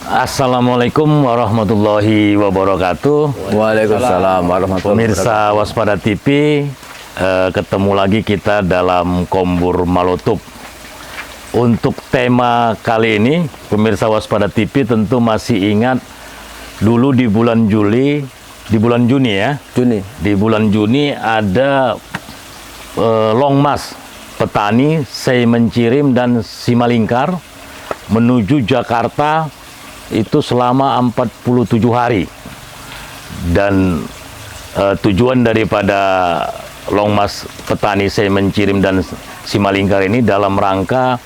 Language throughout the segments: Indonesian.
Assalamualaikum warahmatullahi wabarakatuh. Waalaikumsalam warahmatullahi wabarakatuh. Pemirsa Waspada TV, ketemu lagi kita dalam Kombur Malotup. Untuk tema kali ini, pemirsa Waspada TV tentu masih ingat dulu di bulan Juni ya. Di bulan Juni ada Longmas petani Semencirim dan Simalingkar menuju Jakarta itu selama 47 hari. Dan tujuan daripada Longmas petani Semencirim dan Simalingkar ini dalam rangka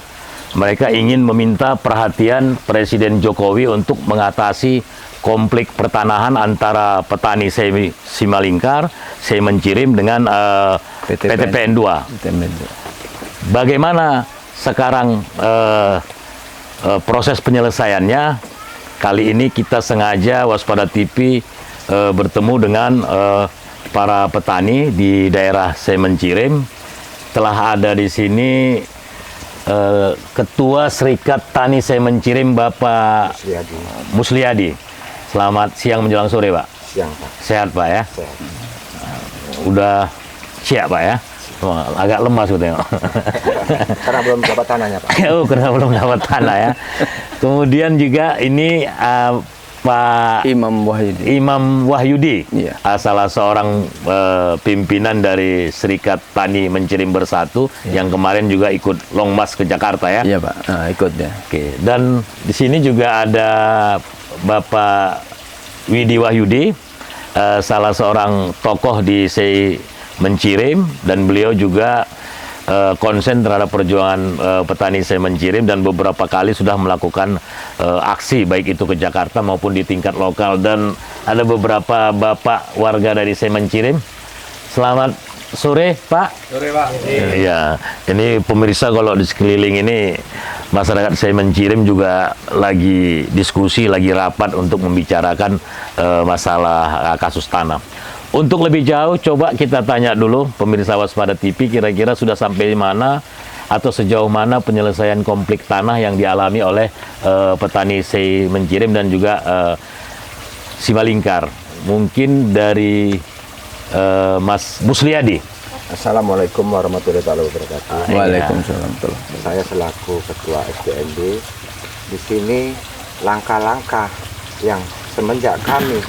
mereka ingin meminta perhatian Presiden Jokowi untuk mengatasi konflik pertanahan antara petani Simalingkar, Semencirim dengan PTPN 2. Bagaimana sekarang proses penyelesaiannya? Kali ini kita sengaja Waspada TV bertemu dengan para petani di daerah Semencirim. Telah ada di sini Ketua Serikat Tani Semencirim, Bapak Musliadi. Selamat siang menjelang sore, Pak. Siang, Pak. Sehat, Pak ya? Sehat. Udah siap, Pak ya? Agak lemas gitu ya. Karena belum dapat tanahnya, Pak. Oh, karena belum dapat tanah ya. Kemudian juga ini Pak Imam Wahyudi, iya. Salah seorang pimpinan dari Serikat Tani Mencirim Bersatu, iya, yang kemarin juga ikut Longmas ke Jakarta ya. Iya, Pak. Nah, ikut ya. Oke. Dan di sini juga ada Bapak Widi Wahyudi, salah seorang tokoh di Semencirim, dan beliau juga konsen terhadap perjuangan petani Semencirim dan beberapa kali sudah melakukan aksi baik itu ke Jakarta maupun di tingkat lokal. Dan ada beberapa bapak warga dari Semencirim. Selamat sore, Pak. Sore, Pak. Iya, ini pemirsa kalau di sekeliling ini masyarakat Semencirim juga lagi diskusi, lagi rapat untuk membicarakan masalah kasus tanah. Untuk lebih jauh, coba kita tanya dulu pemirsa Waspada TV, kira-kira sudah sampai mana atau sejauh mana penyelesaian konflik tanah yang dialami oleh petani Semencirim dan juga Simalingkar. Mungkin dari Mas Musliadi. Assalamualaikum warahmatullahi wabarakatuh. Waalaikumsalam. Saya selaku Ketua SDND, di sini langkah-langkah yang semenjak kami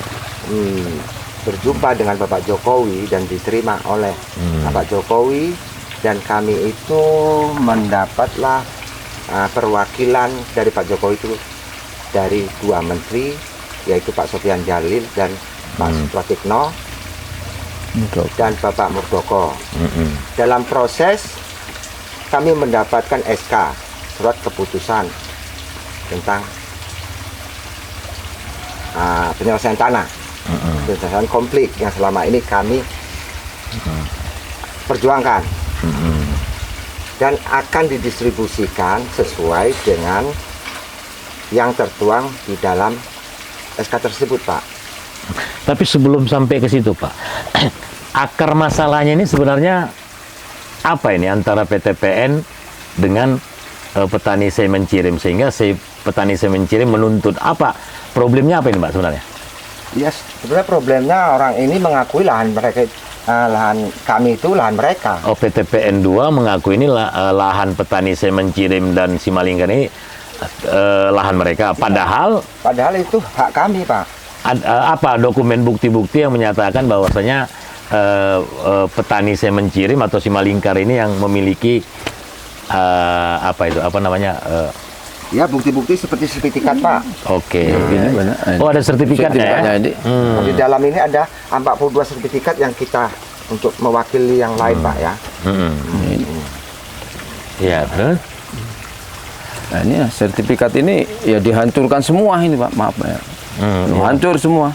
berjumpa dengan Bapak Jokowi dan diterima oleh Bapak Jokowi, dan kami itu mendapatlah perwakilan dari Pak Jokowi itu dari dua menteri, yaitu Pak Sofian Jalil dan Pak Supratikno dan Bapak Muldoko. Dalam proses kami mendapatkan SK, surat keputusan tentang penyelesaian tanah, penyelesaian konflik yang selama ini kami perjuangkan, dan akan didistribusikan sesuai dengan yang tertuang di dalam SK tersebut, Pak. Tapi sebelum sampai ke situ, Pak, akar masalahnya ini sebenarnya apa ini antara PTPN dengan petani Semencirim, sehingga petani Semencirim menuntut apa? Problemnya apa ini, Pak, sebenarnya? Ya, sebenarnya problemnya orang ini mengakui lahan mereka, lahan kami itu lahan mereka. Oh, PTPN 2 mengakui ini lahan petani Semencirim dan Simalingkar ini lahan mereka. Padahal itu hak kami, Pak. Apa dokumen bukti-bukti yang menyatakan bahwasanya petani Semencirim atau Simalingkar ini yang memiliki Ya, bukti-bukti seperti sertifikat, Pak. Oke. Ini banyak. Oh, ada sertifikatnya ya? Di dalam ini ada 42 sertifikat yang kita untuk mewakili yang lain, Pak, ya. Ya, terus? Nah, ini ya, sertifikat ini ya dihancurkan semua ini, Pak. Maaf ya. Hancur semua.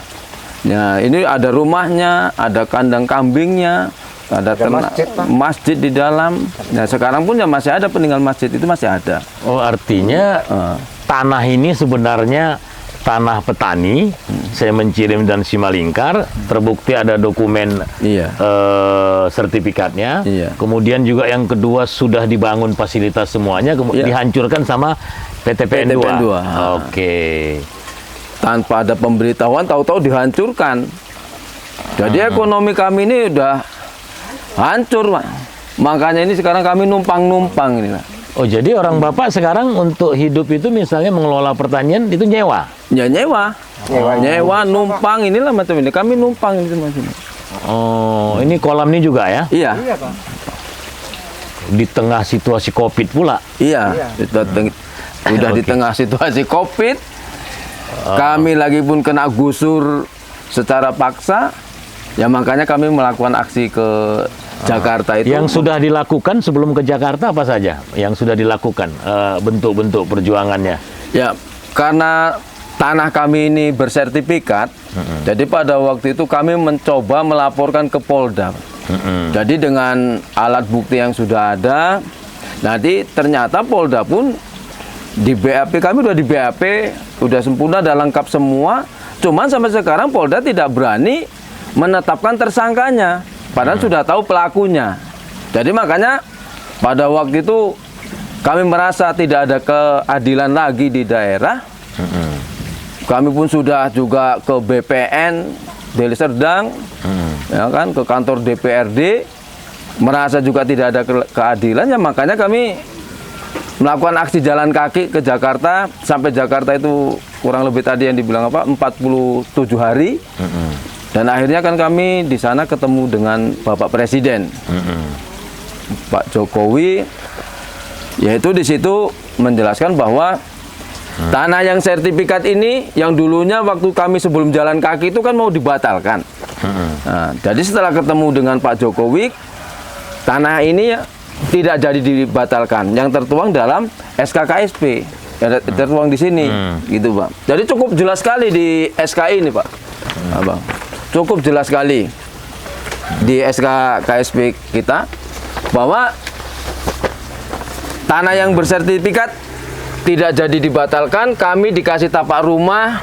Ya, ini ada rumahnya, ada kandang kambingnya, ada masjid di dalam. Nah, sekarang pun ya masih ada peninggalan masjid itu, masih ada. Oh, artinya tanah ini sebenarnya tanah petani Semencirim dan Simalingkar, terbukti ada dokumen sertifikatnya. Kemudian juga yang kedua sudah dibangun fasilitas semuanya, dihancurkan sama PTPN 2. Oke. tanpa ada pemberitahuan tahu-tahu dihancurkan. Jadi ekonomi kami ini udah hancur, Pak. Makanya ini sekarang kami numpang-numpang ini, Pak. Oh, jadi orang Bapak sekarang untuk hidup itu misalnya mengelola pertanian itu nyewa? Ya nyewa, numpang inilah macam ini. Kami numpang ini macam ini. Oh, ini kolam ini juga ya? Iya, Iya, Pak. Di tengah situasi COVID pula. iya. Udah di Oke. tengah situasi COVID, kami lagi pun kena gusur secara paksa. Ya makanya kami melakukan aksi ke Jakarta itu. Yang sudah dilakukan sebelum ke Jakarta apa saja? Yang sudah dilakukan bentuk-bentuk perjuangannya? Ya, karena tanah kami ini bersertifikat, jadi pada waktu itu kami mencoba melaporkan ke Polda. Jadi dengan alat bukti yang sudah ada, nanti ternyata Polda pun di BAP, kami udah di BAP, udah sempurna, udah lengkap semua. Cuman sampai sekarang Polda tidak berani menetapkan tersangkanya, padahal sudah tahu pelakunya. Jadi makanya pada waktu itu kami merasa tidak ada keadilan lagi di daerah. Kami pun sudah juga ke BPN Deli Serdang, ya kan, ke kantor DPRD, merasa juga tidak ada keadilan. Ya makanya kami melakukan aksi jalan kaki ke Jakarta. Sampai Jakarta itu kurang lebih tadi yang dibilang apa, 47 hari. Dan akhirnya kan kami di sana ketemu dengan Bapak Presiden, Pak Jokowi, yaitu di situ menjelaskan bahwa tanah yang sertifikat ini, yang dulunya waktu kami sebelum jalan kaki itu kan mau dibatalkan. Nah, jadi setelah ketemu dengan Pak Jokowi, tanah ini ya tidak jadi dibatalkan, yang tertuang dalam SK KSP, tertuang di sini, gitu Pak. Jadi cukup jelas sekali di SK ini Pak, Abang. Cukup jelas sekali di SK KSP kita bahwa tanah yang bersertifikat tidak jadi dibatalkan. Kami dikasih tapak rumah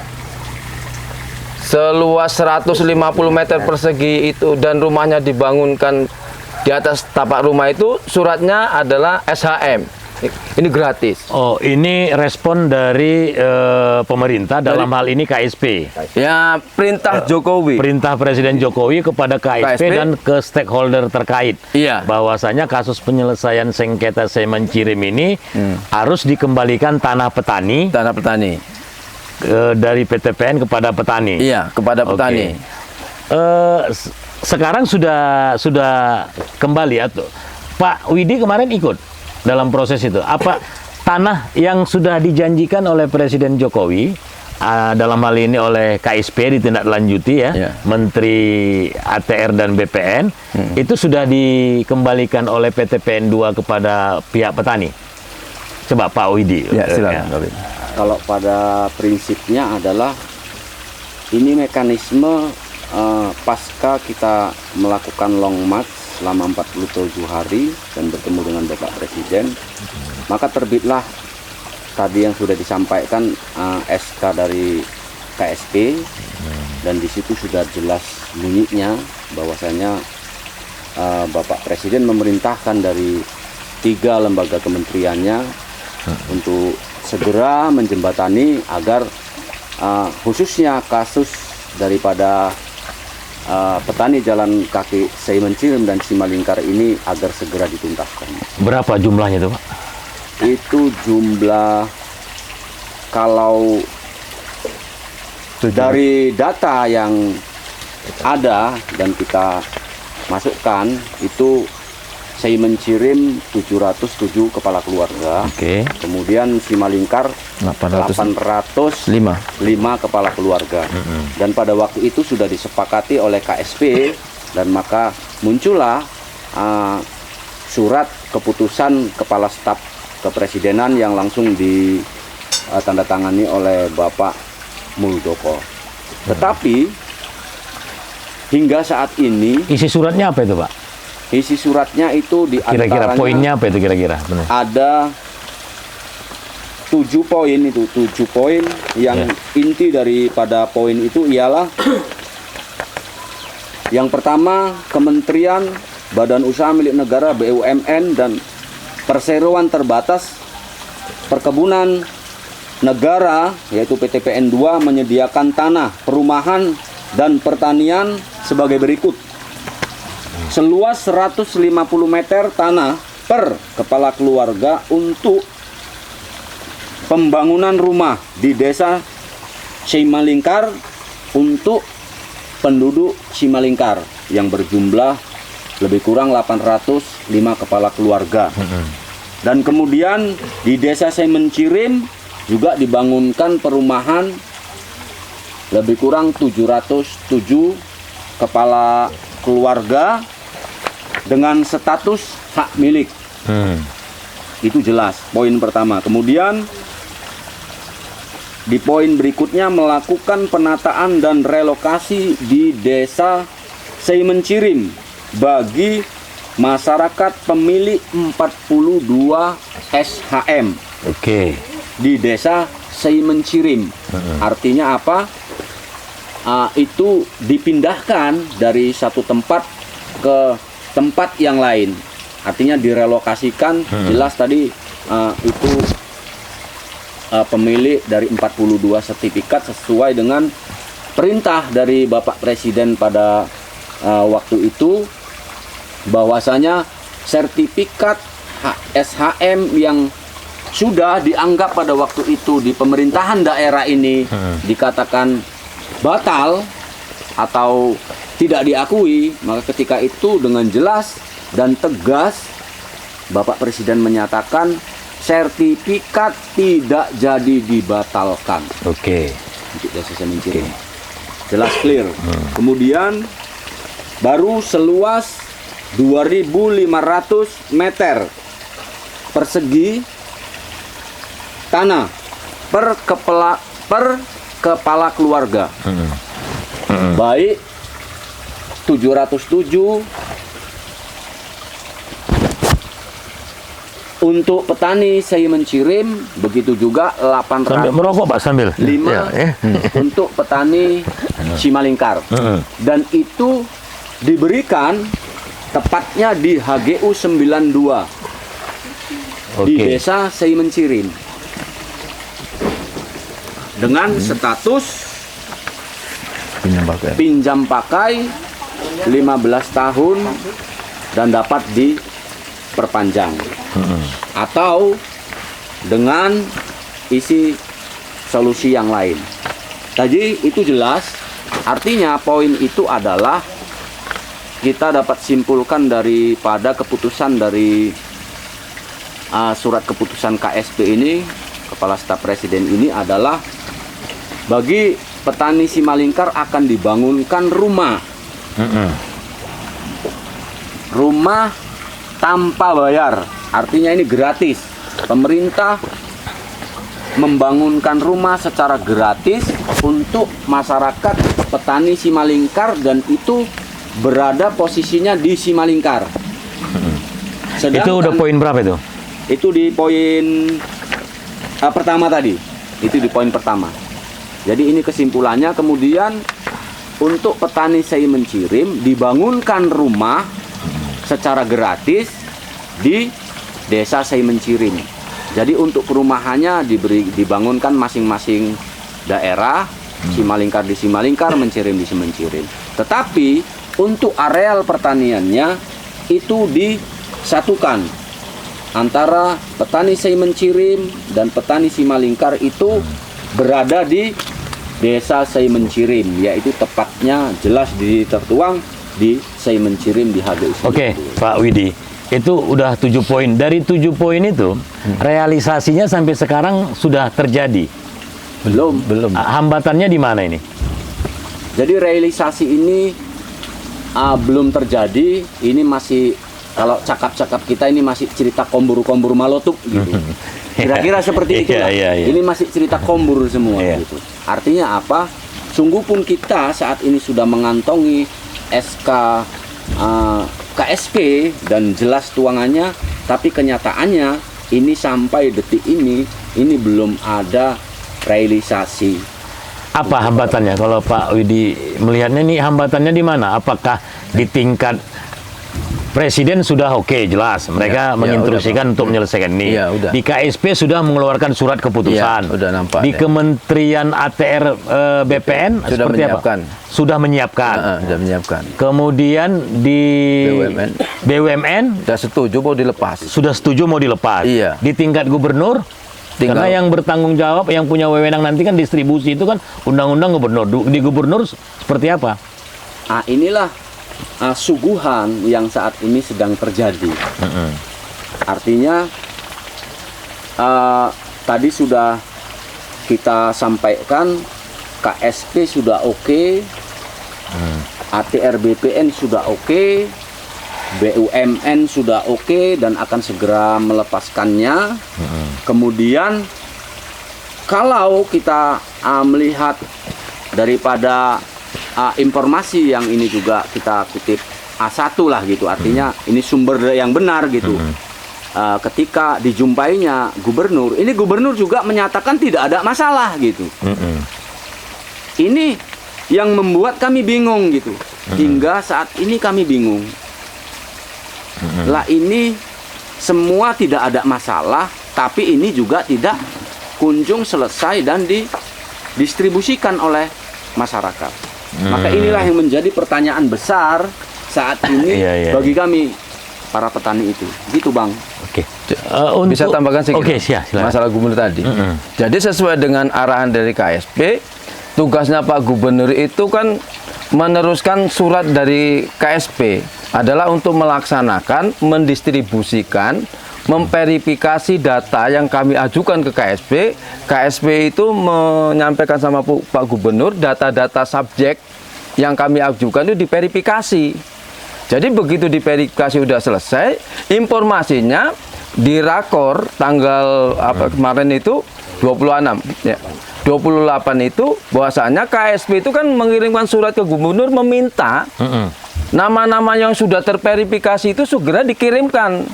seluas 150 meter persegi itu, dan rumahnya dibangunkan di atas tapak rumah itu. Suratnya adalah SHM. Ini gratis. Oh, ini respon dari pemerintah dalam hal ini KSP. Ya, perintah Jokowi. Perintah Presiden Jokowi kepada KSP dan ke stakeholder terkait. Iya. Bahwasanya kasus penyelesaian sengketa Saiman Cirim ini harus dikembalikan tanah petani Tanah petani. dari PTPN kepada petani. Iya, kepada Oke. petani. Sekarang sudah kembali atau Pak Widi kemarin ikut dalam proses itu. Apa tanah yang sudah dijanjikan oleh Presiden Jokowi dalam hal ini oleh KSP ditindaklanjuti ya, Ya. Menteri ATR dan BPN itu sudah dikembalikan oleh PTPN 2 kepada pihak petani. Coba Pak Widi. Ya, silakan. Pak. Kalau pada prinsipnya adalah ini mekanisme pasca kita melakukan long march selama 47 hari dan bertemu dengan Bapak Presiden, maka terbitlah tadi yang sudah disampaikan SK dari KSP, dan di situ sudah jelas bunyinya bahwasanya Bapak Presiden memerintahkan dari 3 lembaga kementeriannya untuk segera menjembatani agar khususnya kasus daripada petani jalan kaki Saiman Cirim dan Simalingkar ini agar segera dituntaskan. Berapa jumlahnya itu Pak? Itu jumlah, kalau dari data yang ada dan kita masukkan, itu Saiman Cirim 707 kepala keluarga. Oke. Kemudian Simalingkar 805 kepala keluarga. Dan pada waktu itu sudah disepakati oleh KSP, dan maka muncullah surat keputusan Kepala Staf Kepresidenan yang langsung ditandatangani oleh Bapak Muldoko. Tetapi hingga saat ini Isi suratnya apa itu Pak? isi suratnya itu di Kira-kira antaranya poinnya apa itu kira-kira? Benar. ada 7 poin itu, 7 poin yang inti daripada poin itu ialah yang pertama, Kementerian Badan Usaha Milik Negara BUMN dan Perseroan Terbatas Perkebunan negara yaitu PT PN 2 menyediakan tanah, perumahan dan pertanian sebagai berikut. Seluas 150 meter tanah per kepala keluarga untuk pembangunan rumah di desa Simalingkar untuk penduduk Simalingkar yang berjumlah lebih kurang 805 kepala keluarga. Dan kemudian di desa Semencirim juga dibangunkan perumahan lebih kurang 707 kepala keluarga dengan status hak milik. Itu jelas poin pertama. Kemudian di poin berikutnya melakukan penataan dan relokasi di desa Semencirim bagi masyarakat pemilik 42 SHM. Oke. Di desa Semencirim. Artinya apa? Itu dipindahkan dari satu tempat ke tempat yang lain. Artinya direlokasikan. Jelas tadi itu pemilik dari 42 sertifikat sesuai dengan perintah dari Bapak Presiden pada waktu itu, bahwasanya sertifikat SHM yang sudah dianggap pada waktu itu di pemerintahan daerah ini dikatakan batal atau tidak diakui, maka ketika itu dengan jelas dan tegas Bapak Presiden menyatakan sertifikat tidak jadi dibatalkan. Oke. Untuk desa Semencirim. Jelas clear. Kemudian baru seluas 2.500 meter persegi tanah per kepala keluarga. Baik 707 untuk petani Semencirim, begitu juga 800. Sambil merokok Pak sambil. 5 Ya. untuk petani Simalingkar. Dan itu diberikan tepatnya di HGU 92 di Oke. desa Semencirim dengan status pinjam pakai 15 tahun dan dapat diperpanjang atau dengan isi solusi yang lain. Tadi itu jelas, artinya poin itu adalah kita dapat simpulkan daripada keputusan dari surat keputusan KSP ini, Kepala Staf Presiden ini adalah bagi petani Simalingkar akan dibangunkan rumah. Rumah tanpa bayar, artinya ini gratis. Pemerintah membangunkan rumah secara gratis untuk masyarakat petani Simalingkar dan itu berada posisinya di Simalingkar. Itu udah poin berapa itu? Itu di poin pertama tadi. Itu di poin pertama. Jadi ini kesimpulannya. Kemudian untuk petani Semencirim dibangunkan rumah secara gratis di desa Semencirim. Jadi untuk perumahannya dibangunkan masing-masing daerah. Simalingkar di Simalingkar, Mencirim di Semencirim. Tetapi untuk areal pertaniannya itu disatukan antara petani Semencirim dan petani Simalingkar itu berada di desa Semencirim, yaitu tepatnya jelas tertuang di Semencirim di HGU. Oke, Pak Widi, itu udah 7 poin. Dari 7 poin itu, realisasinya sampai sekarang sudah terjadi? Belum. Hambatannya di mana ini? Jadi realisasi ini belum terjadi. Ini masih, kalau cakap-cakap kita ini masih cerita kombur-kombur malotuk gitu. Kira-kira seperti itu. Ini masih cerita kombur semua gitu. Artinya apa? Sungguh pun kita saat ini sudah mengantongi SK KSP dan jelas tuangannya, tapi kenyataannya ini sampai detik ini belum ada realisasi. Apa hambatannya? Kalau Pak Widi melihatnya ini hambatannya di mana? Apakah di tingkat Presiden sudah oke, jelas. Mereka menginstruksikan untuk menyelesaikan ini. Iya, udah. Di KSP sudah mengeluarkan surat keputusan. Iya, udah nampak, Di ya. Kementerian ATR BPN Sudah seperti menyiapkan. apa? Sudah menyiapkan. Sudah menyiapkan. Kemudian di BUMN Sudah setuju mau dilepas. sudah setuju mau dilepas. Iya. Di tingkat gubernur, Tinggal- karena yang bertanggung jawab, yang punya wewenang nanti kan distribusi itu kan undang-undang gubernur. Di gubernur seperti apa? Nah, inilah suguhan yang saat ini sedang terjadi. Artinya tadi sudah kita sampaikan KSP sudah oke, ATR BPN sudah oke, BUMN sudah oke dan akan segera melepaskannya. Kemudian kalau kita melihat daripada informasi yang ini juga kita kutip A1 lah gitu, artinya ini sumber yang benar gitu. Ketika dijumpainya gubernur, ini gubernur juga menyatakan tidak ada masalah gitu. Ini yang membuat kami bingung gitu. Hingga saat ini kami bingung. Lah ini semua tidak ada masalah, tapi ini juga tidak kunjung selesai dan didistribusikan oleh masyarakat. Maka inilah yang menjadi pertanyaan besar saat ini bagi kami para petani itu. Gitu Bang. Oke. Bisa tambahkan sedikit? Oke, silakan. Masalah gubernur tadi. Jadi sesuai dengan arahan dari KSP, tugasnya Pak Gubernur itu kan meneruskan surat dari KSP adalah untuk melaksanakan, mendistribusikan, memverifikasi data yang kami ajukan ke KSP. KSP itu menyampaikan sama Pak Gubernur data-data subjek yang kami ajukan itu diverifikasi. Jadi begitu diverifikasi udah selesai, informasinya di rakor tanggal kemarin itu 26 ya. 28 itu bahwasanya KSP itu kan mengirimkan surat ke gubernur meminta nama-nama yang sudah terverifikasi itu segera dikirimkan.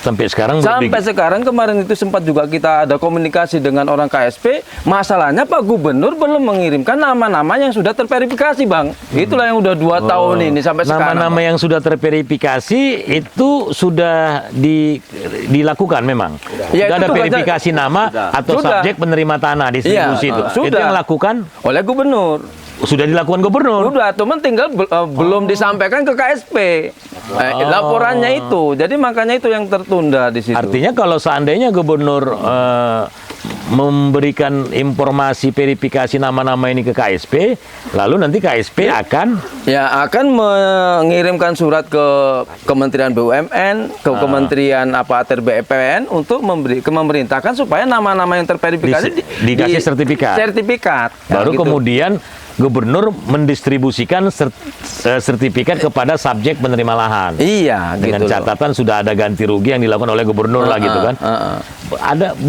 Sampai sekarang Sampai sekarang kemarin itu sempat juga kita ada komunikasi dengan orang KSP. Masalahnya Pak Gubernur belum mengirimkan nama-nama yang sudah terverifikasi, Bang. Itulah yang udah 2 tahun ini sampai sekarang. Nama-nama yang sudah terverifikasi itu sudah dilakukan memang. Ya, sudah itu ada tugasnya- verifikasi nama atau Sudah. subjek penerima tanah distribusi Iya, itu. sudah. Itu yang dilakukan Oleh Gubernur. sudah dilakukan gubernur. Udah, cuman tinggal belum disampaikan ke KSP. Laporannya itu. Jadi makanya itu yang tertunda di situ. Artinya kalau seandainya gubernur memberikan informasi verifikasi nama-nama ini ke KSP, lalu nanti KSP akan akan mengirimkan surat ke Kementerian BUMN, ke Kementerian ATR BPN untuk memerintahkan supaya nama-nama yang terverifikasi dikasih sertifikat. Sertifikat. Baru gitu. kemudian gubernur mendistribusikan sertifikat kepada subjek penerima lahan. Iya, Dengan gitu loh. catatan sudah ada ganti rugi yang dilakukan oleh gubernur lah gitu kan.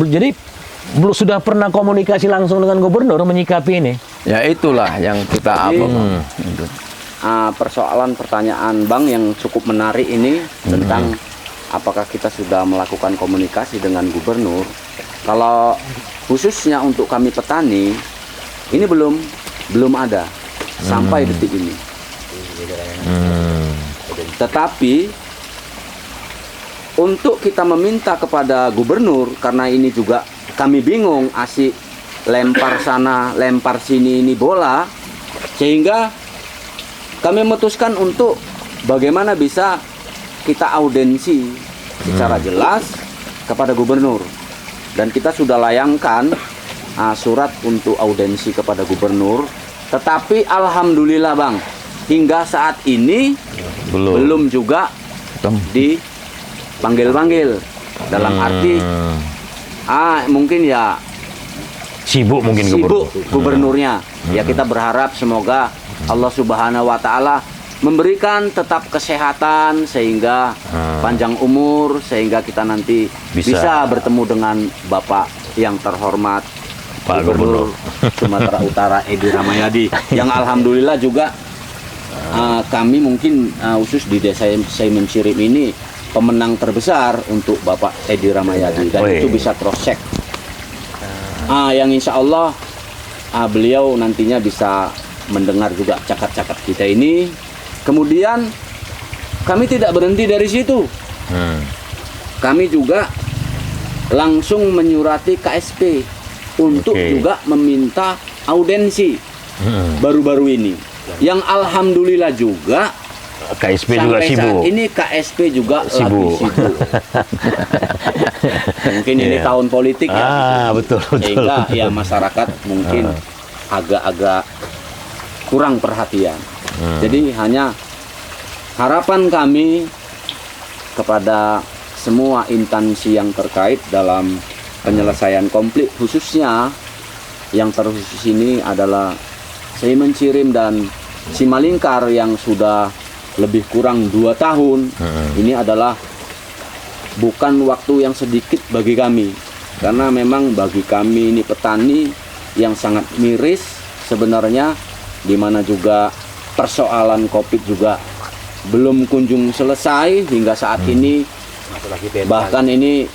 Jadi belum sudah pernah komunikasi langsung dengan gubernur menyikapi ini. Ya itulah yang kita Jadi, persoalan pertanyaan Bang yang cukup menarik ini tentang apakah kita sudah melakukan komunikasi dengan gubernur. Kalau khususnya untuk kami petani, ini belum ada sampai detik ini. Tetapi untuk kita meminta kepada gubernur, karena ini juga kami bingung, asik lempar sana lempar sini ini bola, sehingga kami memutuskan untuk bagaimana bisa kita audensi secara jelas kepada gubernur, dan kita sudah layangkan surat untuk audensi kepada gubernur. Tetapi alhamdulillah Bang, hingga saat ini belum juga dipanggil-panggil. Dalam arti mungkin ya Sibuk mungkin gubernurnya. Ya kita berharap semoga Allah Subhanahu wa taala memberikan tetap kesehatan sehingga panjang umur, sehingga kita nanti bisa bertemu dengan Bapak yang terhormat Pak Gubernur Sumatera Utara Edi Rahmayadi, yang alhamdulillah juga kami mungkin khusus di desa saya Mencirim ini pemenang terbesar untuk Bapak Edi Rahmayadi, dan itu bisa cross check. Yang insya Allah beliau nantinya bisa mendengar juga cakap-cakap kita ini. Kemudian kami tidak berhenti dari situ. Kami juga langsung menyurati KSP untuk juga meminta audensi baru-baru ini. Yang alhamdulillah juga KSP juga sampai sibuk. saat ini KSP juga Sibuk. lagi sibuk. Mungkin ini Iya. tahun politik ya. Betul. Sehingga ya masyarakat mungkin agak-agak kurang perhatian. Jadi hanya harapan kami kepada semua instansi yang terkait dalam penyelesaian konflik, khususnya yang terkhusus ini adalah Sei Mencirim dan Simalingkar yang sudah lebih kurang 2 tahun. Ini adalah bukan waktu yang sedikit bagi kami, karena memang bagi kami ini petani yang sangat miris sebenarnya, di mana juga persoalan COVID juga belum kunjung selesai hingga saat ini. Bahkan ini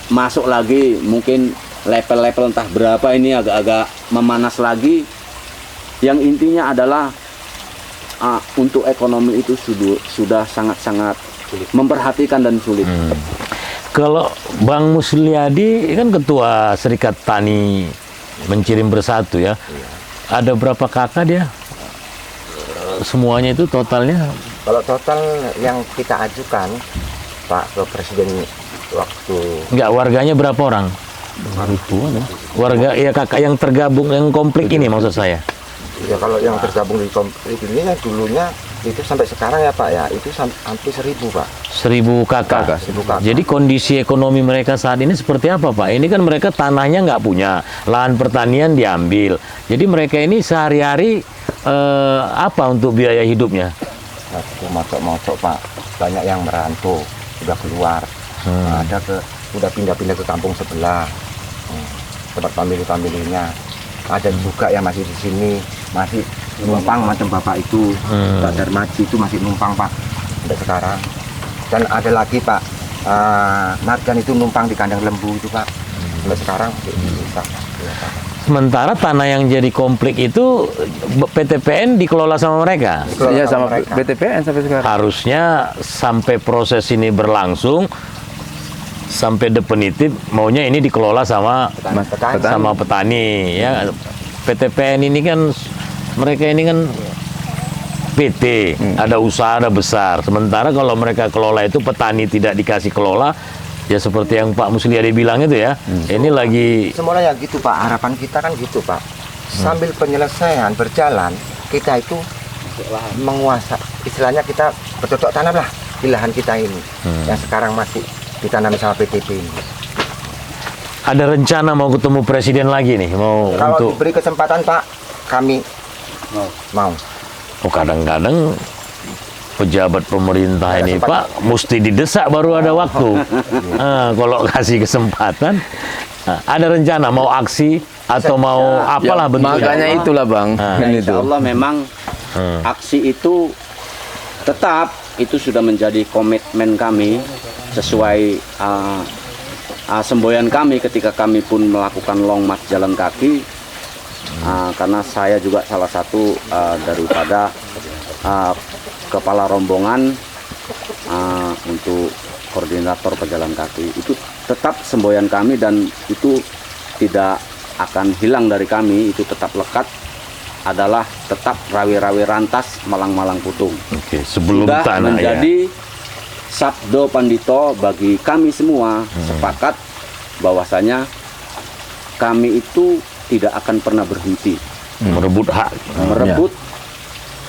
masuk lagi, mungkin level-level entah berapa ini agak-agak memanas lagi. Yang intinya adalah untuk ekonomi itu sudah sangat-sangat memperhatikan dan sulit. Kalau Bang Mulyadi kan ketua Serikat Tani Mencirim Bersatu ya. Ada berapa kakak dia? Semuanya itu totalnya? Kalau total yang kita ajukan Pak ke Presiden waktu Enggak, warganya berapa orang? Ribuan ya. Warga ya kakak yang tergabung yang konflik ini maksud saya. ya kalau yang tergabung di konflik ini yang dulunya itu sampai sekarang ya Pak ya itu hampir 1000 Pak. 1000 kakak. 1000 kakak. Jadi kondisi ekonomi mereka saat ini seperti apa Pak? Ini kan mereka tanahnya nggak punya, lahan pertanian diambil. Jadi mereka ini sehari-hari apa untuk biaya hidupnya? Nah, itu mocok-mocok Pak, banyak yang merantau, sudah keluar. Nah, ada udah pindah-pindah ke kampung sebelah, tempat famili-familinya. Ada juga yang masih di sini, masih numpang macam bapak itu, Pak Darmaji itu masih numpang Pak, sampai sekarang. Dan ada lagi Pak, Marjan itu numpang di kandang lembu itu Pak, sampai sekarang bisa. Sementara tanah yang jadi konflik itu PTPN dikelola sama mereka. Iya sama mereka. BTPN sampai sekarang. Harusnya sampai proses ini berlangsung sampai definitif maunya ini dikelola sama Petani. sama petani ya. PTPN ini kan mereka ini kan PT, ada usaha, ada besar. Sementara kalau mereka kelola itu petani tidak dikasih kelola, ya seperti yang Pak Mulyadi bilang itu ya. Ini lagi Semuanya gitu Pak, harapan kita kan gitu Pak. Sambil penyelesaian berjalan, kita itu menguasai, istilahnya kita bercocok tanam lah di lahan kita ini. Yang sekarang masih ditanami sama PTP ini. ada rencana mau ketemu presiden lagi nih, mau Kalau untuk diberi kesempatan Pak, kami mau. oh, kadang-kadang pejabat pemerintah ini kesempatan. Pak mesti didesak baru ada waktu. Kalau kasih kesempatan, ada rencana mau aksi atau mau apalah bentuknya. Makanya itulah Bang. Ya, Kan insya itu. Allah memang aksi itu tetap itu sudah menjadi komitmen kami sesuai semboyan kami ketika kami pun melakukan long march jalan kaki. Karena saya juga salah satu daripada kepala rombongan untuk koordinator pejalan kaki, itu tetap semboyan kami dan itu tidak akan hilang dari kami, itu tetap lekat, adalah tetap rawi-rawi rantas Malang-Malang Putung. Oke, sebelum Sudah tanah ya. menjadi sabdo pandito bagi kami semua, sepakat bahwasanya kami itu tidak akan pernah berhenti Merebut hak. merebut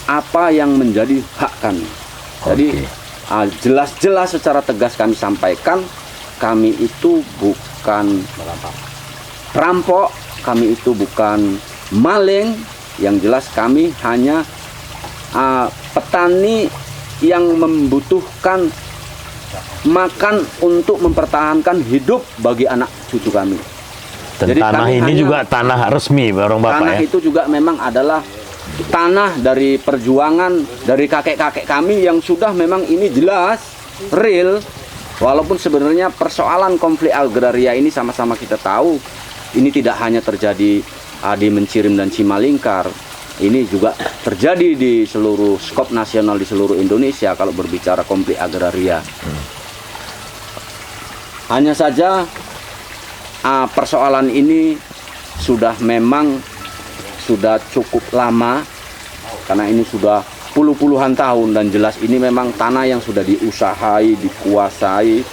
apa yang menjadi hak kami. Jadi jelas-jelas secara tegas kami sampaikan, kami itu bukan perampok, kami itu bukan maling. Yang jelas kami hanya petani yang membutuhkan makan untuk mempertahankan hidup bagi anak cucu kami. Dan Jadi tanah kami ini hanya- juga tanah resmi Barang Bapak Tanah ya. itu juga memang adalah tanah dari perjuangan dari kakek-kakek kami yang sudah memang ini jelas real, walaupun sebenarnya persoalan konflik agraria ini sama-sama kita tahu ini tidak hanya terjadi di Mencirim dan Simalingkar, ini juga terjadi di seluruh skop nasional di seluruh Indonesia kalau berbicara konflik agraria. Hanya saja persoalan ini memang sudah cukup lama, karena ini sudah puluhan tahun, dan jelas ini memang tanah yang sudah diusahai, dikuasai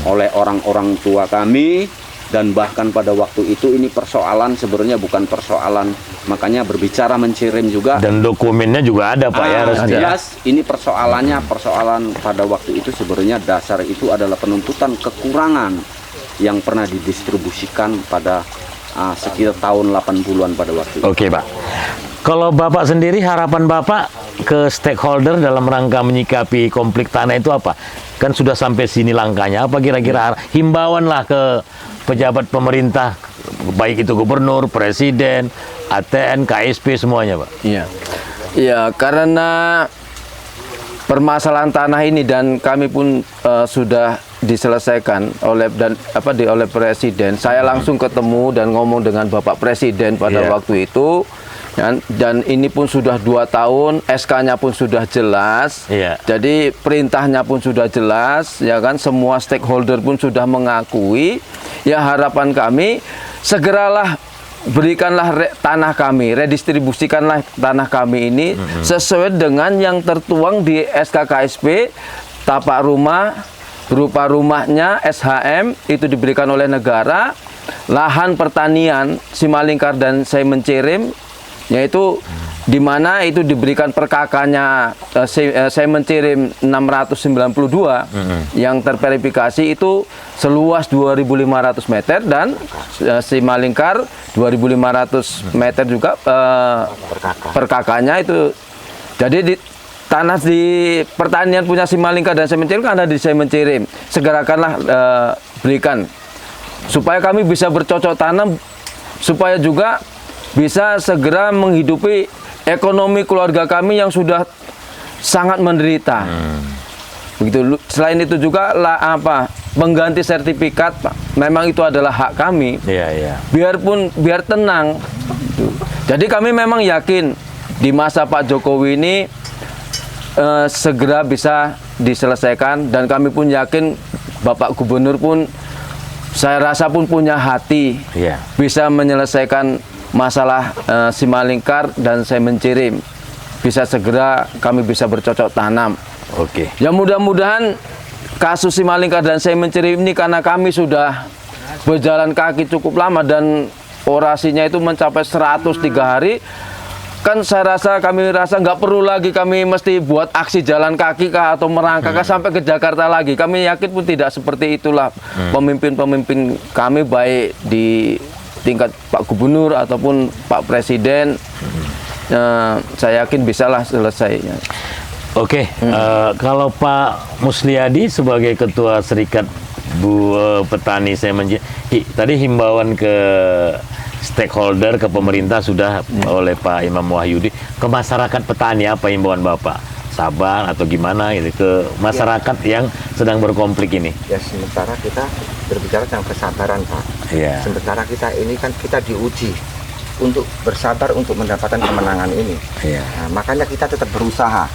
oleh orang-orang tua kami. Dan bahkan pada waktu itu ini persoalan sebenarnya bukan persoalan, makanya berbicara Mencirim juga. Dan dokumennya juga ada Pak ya, resmi. Jelas ini persoalan pada waktu itu sebenarnya dasar itu adalah penuntutan kekurangan yang pernah didistribusikan pada sekitar tahun 80-an pada waktu itu. Oke Pak. Kalau Bapak sendiri, harapan Bapak ke stakeholder dalam rangka menyikapi konflik tanah itu apa? Kan sudah sampai sini langkahnya, apa kira-kira himbauan lah ke pejabat pemerintah, baik itu gubernur, presiden, ATN, KSP, semuanya Pak? Iya. Iya, karena permasalahan tanah ini dan kami pun sudah diselesaikan oleh presiden. Saya langsung ketemu dan ngomong dengan Bapak Presiden pada waktu itu. Dan ini pun sudah 2 tahun, SK-nya pun sudah jelas, jadi perintahnya pun sudah jelas, ya kan, semua stakeholder pun sudah mengakui. Ya harapan kami, segeralah berikanlah tanah kami, redistribusikanlah tanah kami ini sesuai dengan yang tertuang di SK KSP, tapak rumah, berupa rumahnya, SHM, itu diberikan oleh negara, lahan pertanian, Simalingkar dan Sei Mencirim, yaitu di mana itu diberikan per kakaknya Sei Mencirim 692 yang terverifikasi itu seluas 2.500 meter dan Simalingkar 2.500 meter juga per kakaknya itu. Jadi tanah di pertanian punya Simalingkar dan Sei Mencirim kan ada di Sei Mencirim. Segerakanlah berikan supaya kami bisa bercocok tanam, supaya juga bisa segera menghidupi ekonomi keluarga kami yang sudah sangat menderita. Begitu. Selain itu juga pengganti sertifikat, Pak. Memang itu adalah hak kami. Biar tenang. Jadi kami memang yakin di masa Pak Jokowi ini segera bisa diselesaikan, dan kami pun yakin Bapak Gubernur pun saya rasa pun punya hati bisa menyelesaikan masalah Simalingkar dan Sei Mencirim, bisa segera kami bisa bercocok tanam. Oke. Ya mudah-mudahan kasus Simalingkar dan Sei Mencirim ini, karena kami sudah berjalan kaki cukup lama dan orasinya itu mencapai 103 hari, kan kami rasa nggak perlu lagi kami mesti buat aksi jalan kaki kah atau merangkak kah sampai ke Jakarta lagi. Kami yakin pun tidak seperti itulah pemimpin-pemimpin kami, baik di tingkat Pak Gubernur ataupun Pak Presiden, saya yakin bisalah selesai. Oke, kalau Pak Musliadi sebagai Ketua Serikat Petani Sei Mencirim, tadi himbauan ke stakeholder, ke pemerintah sudah oleh Pak Imam Wahyudi. Ke masyarakat petani apa himbauan Bapak? Sabar atau gimana gitu ke masyarakat yang sedang berkonflik ini? Ya sementara kita berbicara tentang kesabaran Pak. Sementara kita ini kan kita diuji untuk bersabar untuk mendapatkan kemenangan ini. Nah, makanya kita tetap berusaha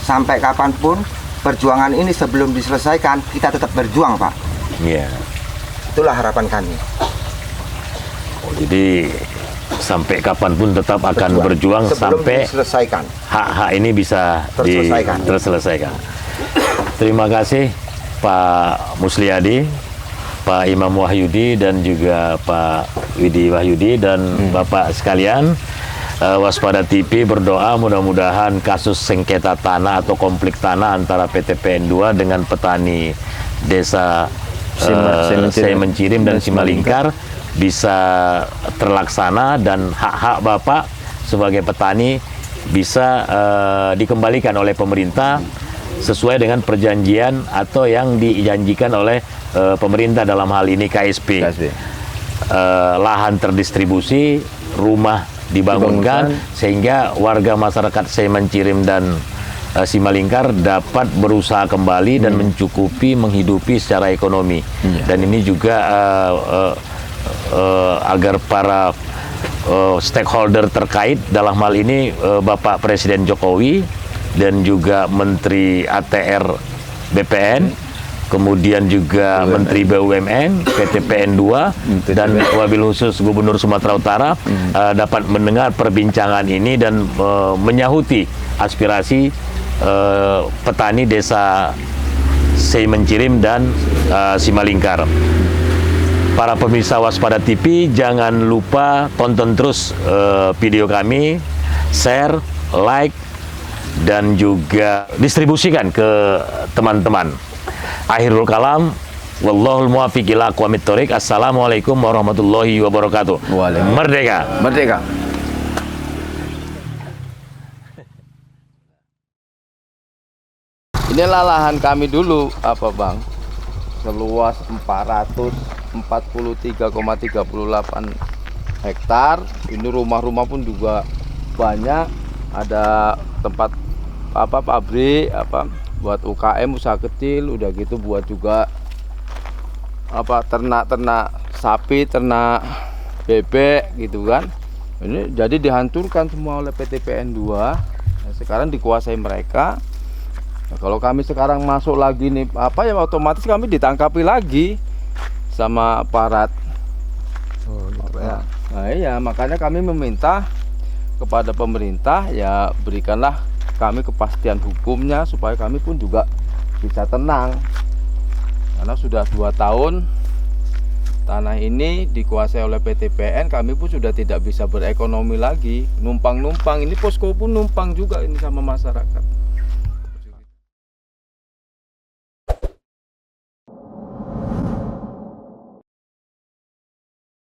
sampai kapanpun perjuangan ini sebelum diselesaikan kita tetap berjuang Pak. Itulah harapan kami. Jadi sampai kapanpun tetap akan berjuang sampai diselesaikan. Hak-hak ini bisa terselesaikan. Terima kasih Pak Musliadi, Pak Imam Wahyudi, dan juga Pak Widi Wahyudi, dan Bapak sekalian. Waspada TV berdoa mudah-mudahan kasus sengketa tanah atau konflik tanah antara PT PN2 dengan petani desa Sei Mencirim dan Simalingkar bisa terlaksana, dan hak-hak Bapak sebagai petani bisa dikembalikan oleh pemerintah sesuai dengan perjanjian atau yang dijanjikan oleh pemerintah, dalam hal ini KSP. Lahan terdistribusi, rumah dibangunkan, sehingga warga masyarakat Sei Mencirim dan Simalingkar dapat berusaha kembali dan mencukupi, menghidupi secara ekonomi. Dan ini juga agar para stakeholder terkait, dalam hal ini Bapak Presiden Jokowi dan juga Menteri ATR BPN, kemudian juga Menteri BUMN, PT PN2, dan wabil khusus Gubernur Sumatera Utara dapat mendengar perbincangan ini dan menyahuti aspirasi petani desa Sei Mencirim dan Simalingkar. Para pemirsa Waspada TV, jangan lupa tonton terus video kami, share, like, dan juga distribusikan ke teman-teman. Akhirul kalam, wallahul muwaffiq ila aqwamit thoriq. Assalamualaikum warahmatullahi wabarakatuh. Waalaikumsalam. Merdeka. Merdeka. Inilah lahan kami dulu, apa Bang? Seluas 443,38 hektar. Ini rumah-rumah pun juga banyak. Ada tempat pabrik, buat UKM, usaha kecil, udah gitu buat juga ternak sapi, ternak bebek gitu kan. Ini jadi dihancurkan semua oleh PT PN2. Nah, sekarang dikuasai mereka. Nah, kalau kami sekarang masuk lagi nih ya otomatis kami ditangkapi lagi sama aparat. Nah iya, makanya kami meminta kepada pemerintah, ya berikanlah kami kepastian hukumnya supaya kami pun juga bisa tenang. Karena sudah 2 tahun tanah ini dikuasai oleh PT PN, kami pun sudah tidak bisa berekonomi lagi. Numpang-numpang, ini posko pun numpang juga ini sama masyarakat.